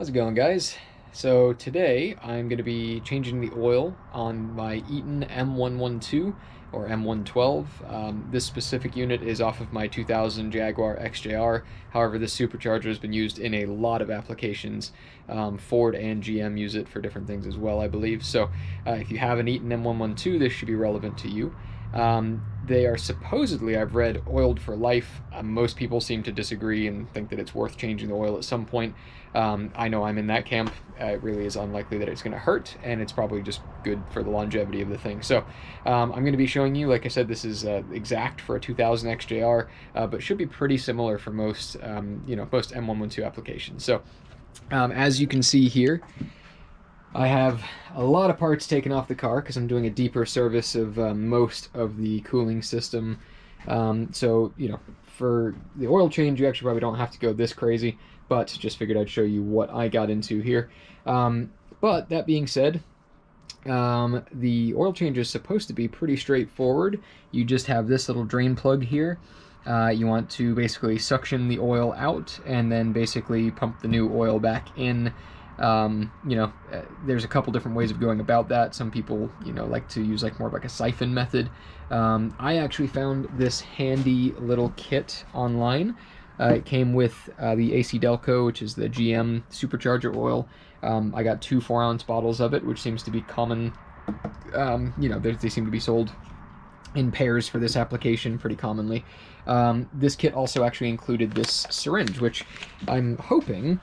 How's it going, guys? So today I'm going to be changing the oil on my Eaton M112 or M112. This specific unit is off of my 2000 Jaguar XJR. However, this supercharger has been used in a lot of applications. Ford and GM use it for different things as well, I believe. So if you have an Eaton M112, this should be relevant to you. They are supposedly, I've read, oiled for life. Most people seem to disagree and think that it's worth changing the oil at some point. I know I'm in that camp. It really is unlikely that it's going to hurt, and it's probably just good for the longevity of the thing. So I'm going to be showing you, like I said, this is exact for a 2000 XJR, but should be pretty similar for most, most M112 applications. So as you can see here, I have a lot of parts taken off the car because I'm doing a deeper service of most of the cooling system. So, for the oil change, you actually probably don't have to go this crazy, but just figured I'd show you what I got into here. But that being said, the oil change is supposed to be pretty straightforward. You just have this little drain plug here. You want to basically suction the oil out and then basically pump the new oil back in. There's a couple different ways of going about that. Some people, like to use more of like a siphon method. I actually found this handy little kit online. It came with the AC Delco, which is the GM supercharger oil. I got 2 4-ounce bottles of it, which seems to be common. They seem to be sold in pairs for this application pretty commonly. This kit also actually included this syringe, which I'm hoping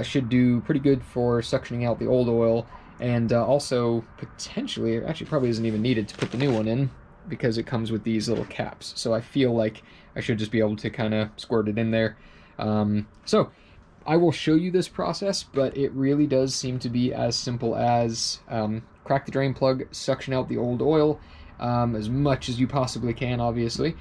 should do pretty good for suctioning out the old oil, and also potentially, actually probably isn't even needed to put the new one in because it comes with these little caps. So I feel like I should just be able to kind of squirt it in there. So I will show you this process, but it really does seem to be as simple as crack the drain plug, suction out the old oil as much as you possibly can, obviously.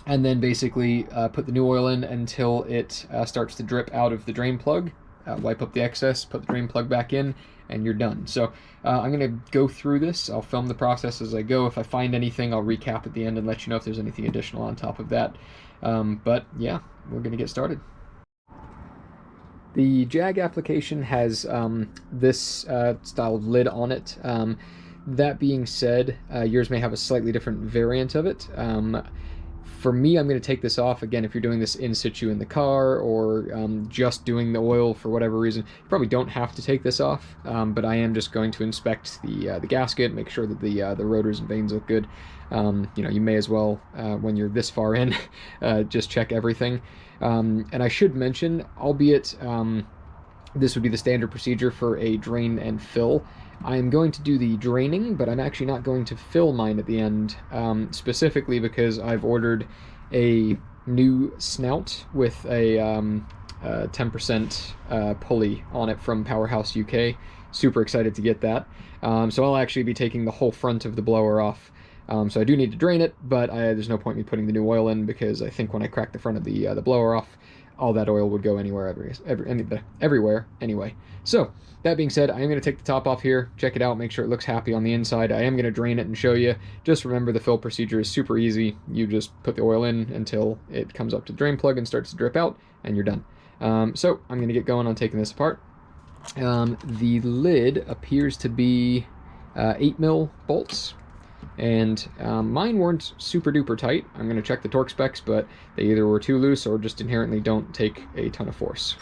And then basically put the new oil in until it starts to drip out of the drain plug. Wipe up the excess, put the drain plug back in, and you're done. So I'm going to go through this. I'll film the process as I go. If I find anything, I'll recap at the end and let you know if there's anything additional on top of that. But yeah, we're going to get started. The Jag application has this style of lid on it. That being said, yours may have a slightly different variant of it. For me, I'm going to take this off. Again, if you're doing this in situ in the car or just doing the oil for whatever reason, you probably don't have to take this off, but I am just going to inspect the gasket, make sure that the rotors and vanes look good. You may as well, when you're this far in, just check everything. And I should mention, albeit this would be the standard procedure for a drain and fill, I am going to do the draining, but I'm actually not going to fill mine at the end, specifically because I've ordered a new snout with a 10% pulley on it from Powerhouse UK. Super excited to get that. So I'll actually be taking the whole front of the blower off. So I do need to drain it, but there's no point in me putting the new oil in because I think when I crack the front of the blower off, all that oil would go everywhere anyway. So that being said, I am going to take the top off here, check it out, make sure it looks happy on the inside. I am going to drain it and show you. Just remember, the fill procedure is super easy. You just put the oil in until it comes up to the drain plug and starts to drip out, and you're done. So I'm going to get going on taking this apart. The lid appears to be 8mm bolts. And mine weren't super duper tight. I'm going to check the torque specs, but they either were too loose or just inherently don't take a ton of force.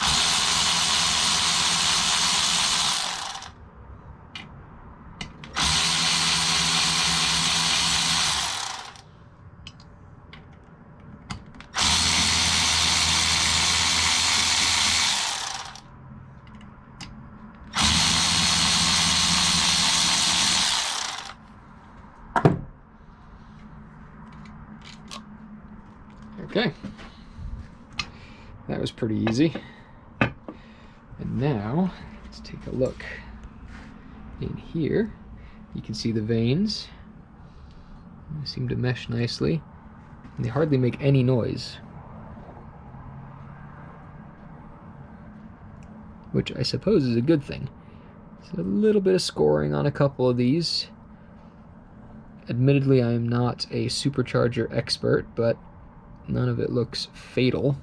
Okay, that was pretty easy. And now, let's take a look in here. You can see the vanes. They seem to mesh nicely, and they hardly make any noise, which I suppose is a good thing. So a little bit of scoring on a couple of these. Admittedly, I am not a supercharger expert, but none of it looks fatal.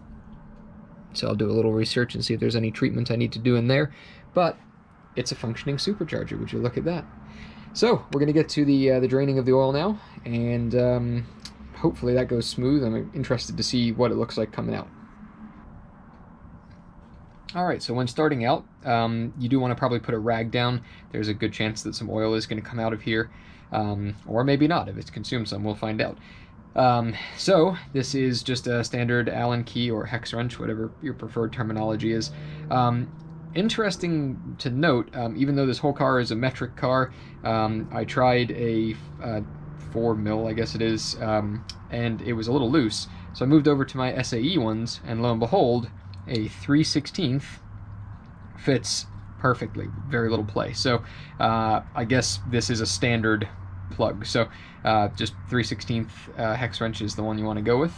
So I'll do a little research and see if there's any treatment I need to do in there. But it's a functioning supercharger. Would you look at that? So we're going to get to the draining of the oil now, and hopefully that goes smooth. I'm interested to see what it looks like coming out. Alright, so when starting out, you do want to probably put a rag down. There's a good chance that some oil is going to come out of here, or maybe not. If it's consumed some, we'll find out. So this is just a standard Allen key or hex wrench, whatever your preferred terminology is. Interesting to note, even though this whole car is a metric car, I tried a 4mm, I guess it is, and it was a little loose. So I moved over to my SAE ones, and lo and behold, a 3/16 fits perfectly, very little play. So I guess this is a standard plug. So just 3/16 hex wrench is the one you want to go with.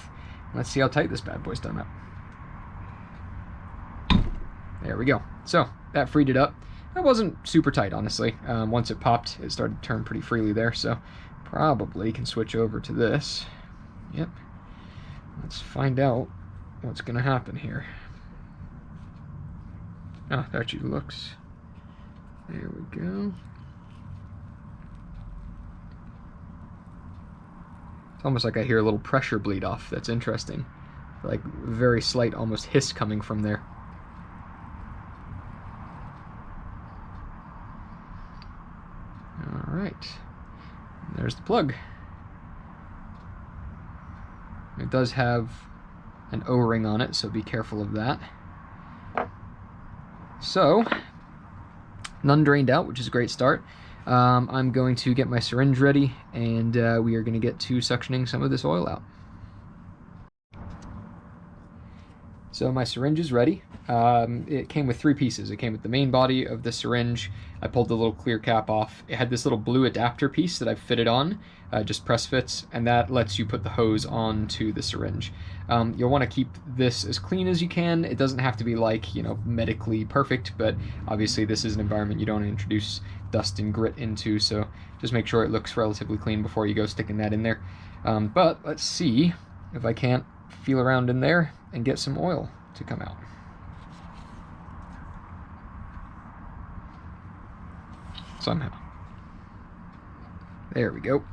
Let's see how tight this bad boy's done up. There we go. So that freed it up. That wasn't super tight, honestly. Once it popped, it started to turn pretty freely there. So probably can switch over to this. Yep. Let's find out what's going to happen here. Oh, there she looks. There we go. It's almost like I hear a little pressure bleed off. That's interesting. Like very slight, almost hiss coming from there. All right. There's the plug. It does have an O-ring on it, so be careful of that. So, none drained out, which is a great start. I'm going to get my syringe ready, and we are going to get to suctioning some of this oil out. So my syringe is ready. It came with 3 pieces. It came with the main body of the syringe. I pulled the little clear cap off. It had this little blue adapter piece that I've fitted on, just press fits, and that lets you put the hose onto the syringe. You'll want to keep this as clean as you can. It doesn't have to be like, you know, medically perfect, but obviously this is an environment you don't want to introduce dust and grit into, so just make sure it looks relatively clean before you go sticking that in there. But let's see if I can't feel around in there and get some oil to come out. Somehow. There we go.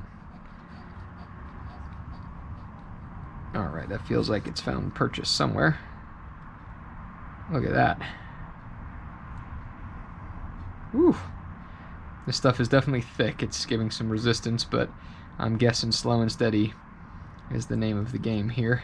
Alright, that feels like it's found purchase somewhere. Look at that. Whew. This stuff is definitely thick. It's giving some resistance, but I'm guessing slow and steady is the name of the game here.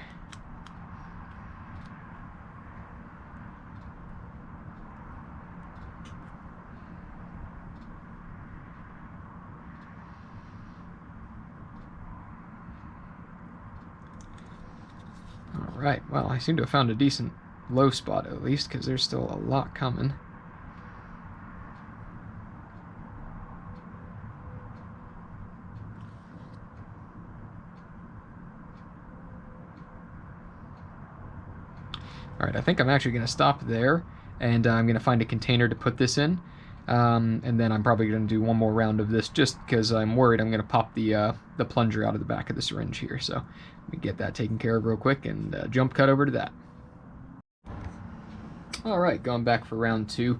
Alright, well, I seem to have found a decent low spot at least, because there's still a lot coming. Alright, I think I'm actually going to stop there, and I'm going to find a container to put this in, and then I'm probably going to do one more round of this, just because I'm worried I'm going to pop the plunger out of the back of the syringe here. So let me get that taken care of real quick, and jump cut over to that. Alright, going back for round 2.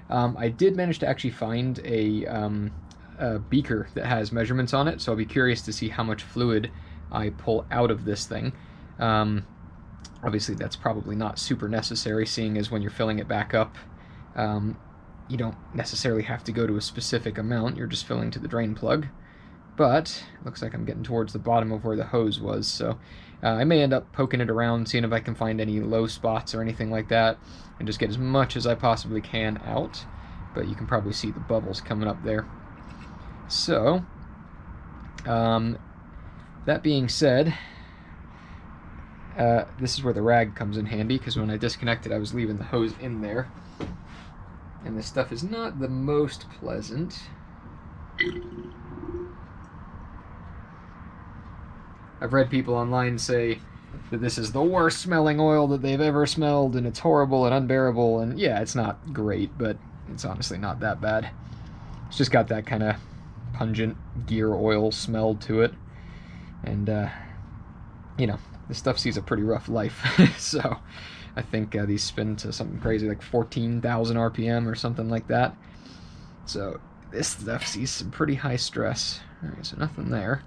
I did manage to actually find a beaker that has measurements on it, so I'll be curious to see how much fluid I pull out of this thing. Obviously that's probably not super necessary, seeing as when you're filling it back up, you don't necessarily have to go to a specific amount, you're just filling to the drain plug. But it looks like I'm getting towards the bottom of where the hose was, so I may end up poking it around, seeing if I can find any low spots or anything like that, and just get as much as I possibly can out. But you can probably see the bubbles coming up there. So, that being said, this is where the rag comes in handy, because when I disconnected I was leaving the hose in there. And this stuff is not the most pleasant. I've read people online say that this is the worst smelling oil that they've ever smelled, and it's horrible and unbearable, and yeah, it's not great, but it's honestly not that bad. It's just got that kind of pungent gear oil smell to it, and you know, this stuff sees a pretty rough life. So I think these spin to something crazy like 14,000 RPM or something like that. So this stuff sees some pretty high stress. All right, so nothing there.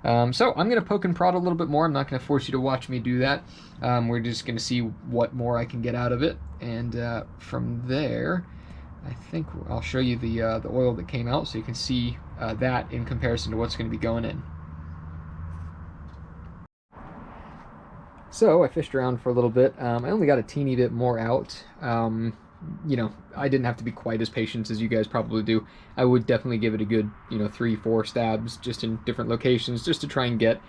So I'm going to poke and prod a little bit more. I'm not going to force you to watch me do that. We're just going to see what more I can get out of it. And from there, I think I'll show you the oil that came out so you can see that in comparison to what's going to be going in. So I fished around for a little bit. I only got a teeny bit more out. You know, I didn't have to be quite as patient as you guys probably do. I would definitely give it a good, 3-4 stabs just in different locations, just to try and get,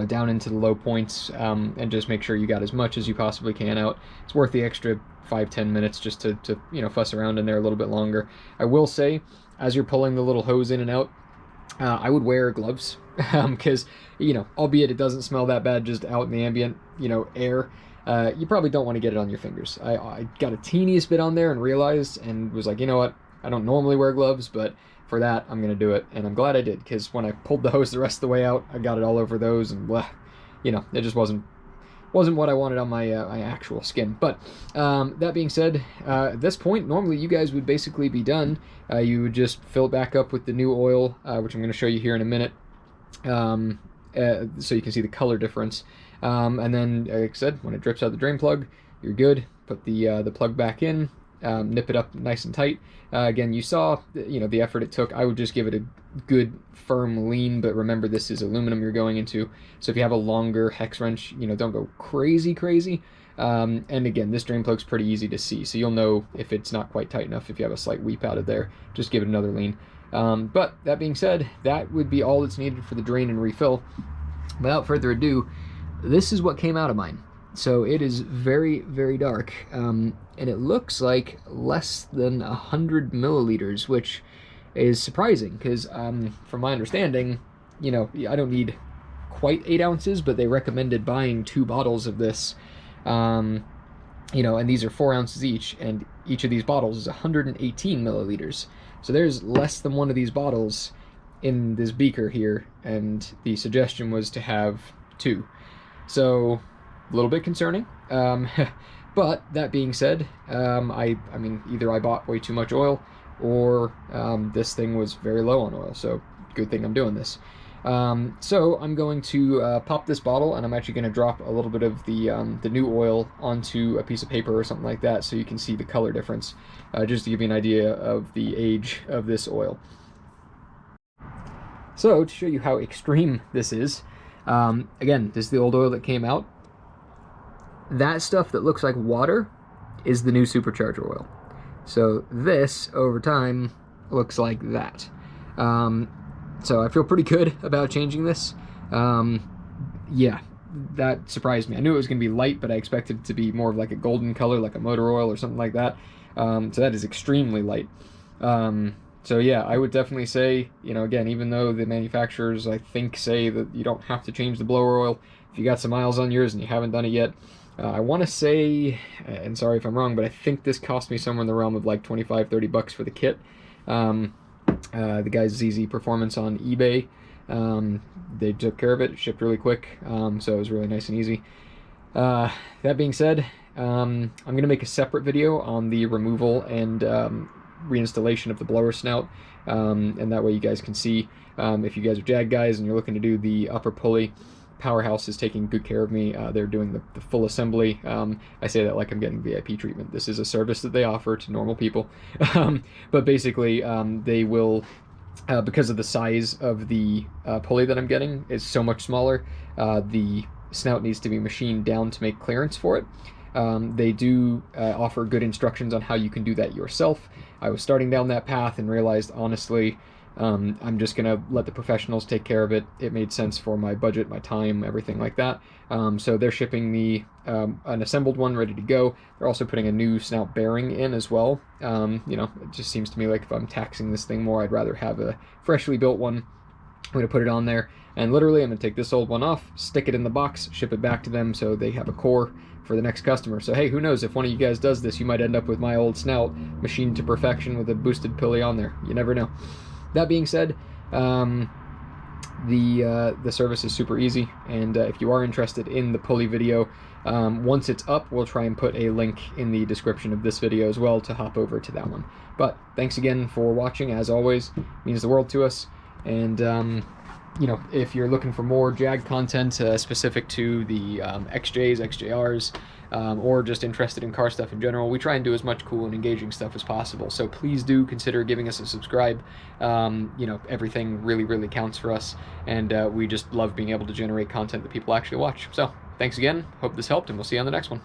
down into the low points, and just make sure you got as much as you possibly can out. It's worth the extra 5-10 minutes just to fuss around in there a little bit longer. I will say, as you're pulling the little hose in and out, I would wear gloves, because, albeit it doesn't smell that bad just out in the ambient, air, you probably don't want to get it on your fingers. I got a teeniest bit on there and realized and was like, you know what, I don't normally wear gloves, but for that, I'm going to do it. And I'm glad I did, because when I pulled the hose the rest of the way out, I got it all over those, and blah, it just wasn't what I wanted on my my actual skin. But that being said, at this point, normally you guys would basically be done. You would just fill it back up with the new oil, which I'm going to show you here in a minute, so you can see the color difference. And then, like I said, when it drips out the drain plug, you're good. Put the plug back in, nip it up nice and tight. Again, you saw, the effort it took. I would just give it a good firm lean, but remember, this is aluminum you're going into. So if you have a longer hex wrench, don't go crazy. And again, this drain plug's pretty easy to see, so you'll know if it's not quite tight enough. If you have a slight weep out of there, just give it another lean. But that being said, that would be all that's needed for the drain and refill. Without further ado, this is what came out of mine. So it is very, very dark, and it looks like less than 100 milliliters, which is surprising, because from my understanding, I don't need quite 8 ounces, but they recommended buying 2 bottles of this, and these are 4 ounces each, and each of these bottles is 118 milliliters. So there's less than one of these bottles in this beaker here, and the suggestion was to have 2. So a little bit concerning, but that being said, I mean, either I bought way too much oil, or this thing was very low on oil, so good thing I'm doing this. So I'm going to pop this bottle, and I'm actually going to drop a little bit of the new oil onto a piece of paper or something like that, so you can see the color difference, just to give you an idea of the age of this oil. So to show you how extreme this is, again, this is the old oil that came out. That stuff that looks like water is the new supercharger oil. So this, over time, looks like that. So I feel pretty good about changing this. Yeah, that surprised me. I knew it was going to be light, but I expected it to be more of like a golden color, like a motor oil or something like that. So that is extremely light. So yeah, I would definitely say, again, even though the manufacturers, I think, say that you don't have to change the blower oil, if you got some miles on yours and you haven't done it yet, I want to say, and sorry if I'm wrong, but I think this cost me somewhere in the realm of like 25-30 bucks for the kit. The guys ZZ Performance on eBay, they took care of it, shipped really quick, so it was really nice and easy. That being said, I'm going to make a separate video on the removal and reinstallation of the blower snout, and that way you guys can see, if you guys are Jag guys and you're looking to do the upper pulley. Powerhouse is taking good care of me. They're doing the full assembly. I say that like I'm getting VIP treatment. This is a service that they offer to normal people. But basically, they will, because of the size of the pulley that I'm getting is so much smaller, the snout needs to be machined down to make clearance for it. They do offer good instructions on how you can do that yourself. I was starting down that path and realized, honestly, I'm just going to let the professionals take care of it. It made sense for my budget, my time, everything like that. So they're shipping me an assembled one ready to go. They're also putting a new snout bearing in as well. It just seems to me like if I'm taxing this thing more, I'd rather have a freshly built one. I'm going to put it on there, and literally I'm going to take this old one off, stick it in the box, ship it back to them so they have a core for the next customer. So hey, who knows, if one of you guys does this, you might end up with my old snout machined to perfection with a boosted pulley on there. You never know. That being said, The service is super easy, and if you are interested in the pulley video, once it's up, we'll try and put a link in the description of this video as well to hop over to that one. But thanks again for watching. As always, it means the world to us. And you know, if you're looking for more Jag content specific to the XJs, XJRs, or just interested in car stuff in general, we try and do as much cool and engaging stuff as possible. So please do consider giving us a subscribe. You know, everything really counts for us, and we just love being able to generate content that people actually watch. So thanks again. Hope this helped, and we'll see you on the next one.